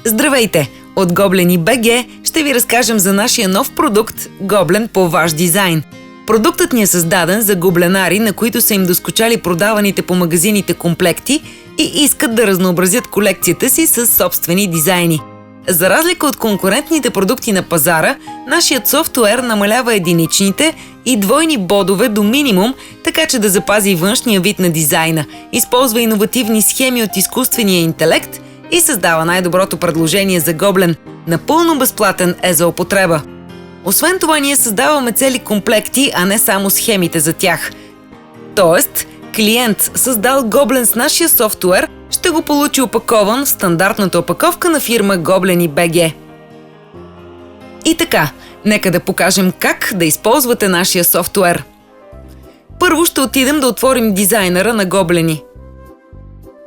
Здравейте! От Гоблени БГ ще ви разкажем за нашия нов продукт Гоблен по ваш дизайн. Продуктът ни е създаден за гобленари, на които са им доскучали продаваните по магазините комплекти и искат да разнообразят колекцията си с собствени дизайни. За разлика от конкурентните продукти на пазара, нашият софтуер намалява единичните и двойни бодове до минимум, така че да запази външния вид на дизайна, използва иновативни схеми от изкуствения интелект и създава най-доброто предложение за Гоблен, напълно безплатен е за употреба. Освен това, ние създаваме цели комплекти, а не само схемите за тях. Тоест, клиент, създал Гоблен с нашия софтуер, ще го получи опакован в стандартната опаковка на фирма Гоблени БГ. И така, нека да покажем как да използвате нашия софтуер. Първо ще отидем да отворим дизайнера на Гоблени.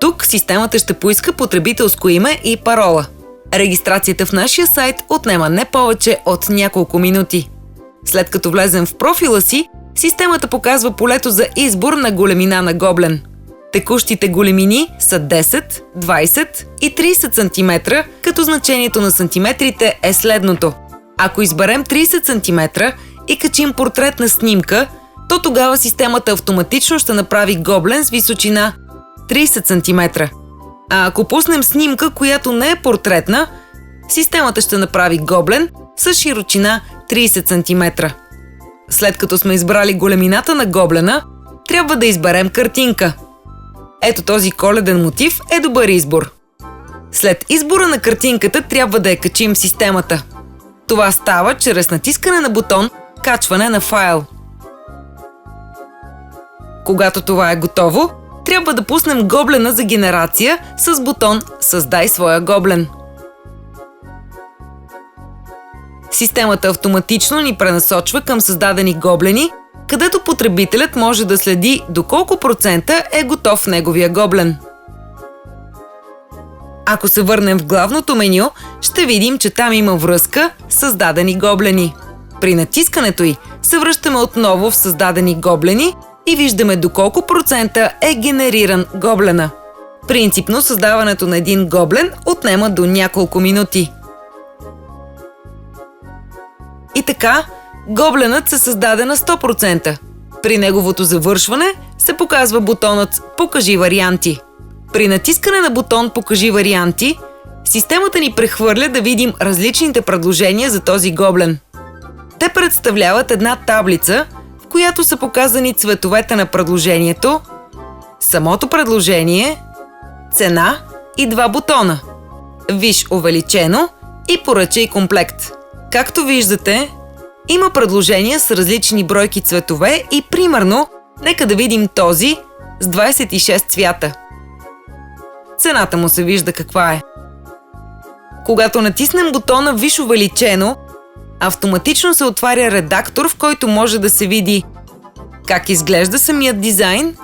Тук системата ще поиска потребителско име и парола. Регистрацията в нашия сайт отнема не повече от няколко минути. След като влезем в профила си, системата показва полето за избор на големина на Гоблен. Текущите големини са 10, 20 и 30 см, като значението на сантиметрите е следното. Ако изберем 30 см и качим портретна снимка, то тогава системата автоматично ще направи Гоблен с височина 30 см. А ако пуснем снимка, която не е портретна, системата ще направи Гоблен с широчина 30 см. След като сме избрали големината на Гоблена, трябва да изберем картинка. Ето този коледен мотив е добър избор. След избора на картинката трябва да я качим в системата. Това става чрез натискане на бутон «Качване на файл». Когато това е готово, трябва да пуснем Гоблена за генерация с бутон «Създай своя Гоблен». Системата автоматично ни пренасочва към създадени гоблени, където потребителят може да следи до колко процента е готов неговия Гоблен. Ако се върнем в главното меню, ще видим, че там има връзка «Създадени гоблени». При натискането й се връщаме отново в «Създадени гоблени» и виждаме до колко процента е генериран Гоблена. Принципно създаването на един Гоблен отнема до няколко минути. И така, Гобленът се създаде на 100%. При неговото завършване се показва бутонът «Покажи варианти». При натискане на бутон «Покажи варианти», системата ни прехвърля да видим различните предложения за този Гоблен. Те представляват една таблица, в която са показани цветовете на предложението, самото предложение, цена и два бутона – Виж увеличено и Поръчай комплект. Както виждате, има предложения с различни бройки цветове и примерно, нека да видим този с 26 цвята. Цената му се вижда каква е. Когато натиснем бутона Виж увеличено, автоматично се отваря редактор, в който може да се види как изглежда самият дизайн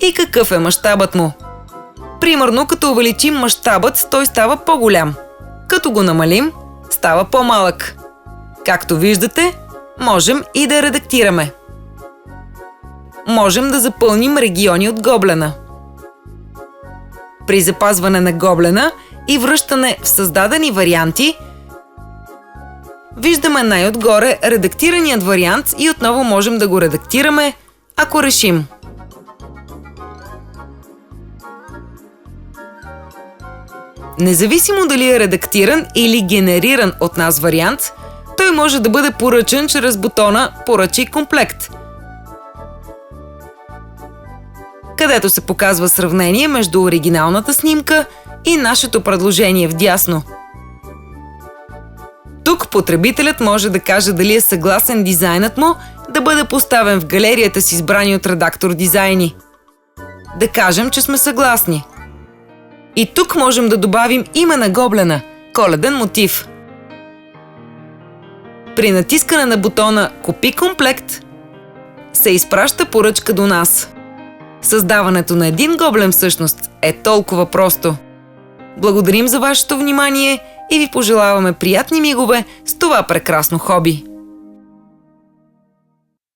и какъв е мащабът му. Примерно, като увеличим мащабът, той става по-голям. Като го намалим, става по-малък. Както виждате, можем и да редактираме. Можем да запълним региони от Гоблена. При запазване на Гоблена и връщане в създадени варианти, виждаме най-отгоре редактираният вариант и отново можем да го редактираме, ако решим. Независимо дали е редактиран или генериран от нас вариант, той може да бъде поръчан чрез бутона «Поръчай комплект», където се показва сравнение между оригиналната снимка и нашето предложение вдясно. Тук потребителят може да каже дали е съгласен дизайнът му да бъде поставен в галерията с избрани от редактор дизайни. Да кажем, че сме съгласни. И тук можем да добавим име на Гоблена – коледен мотив. При натискане на бутона «Купи комплект» се изпраща поръчка до нас. Създаването на един Гоблен всъщност е толкова просто. Благодарим за вашето внимание и ви пожелаваме приятни мигове с това прекрасно хоби!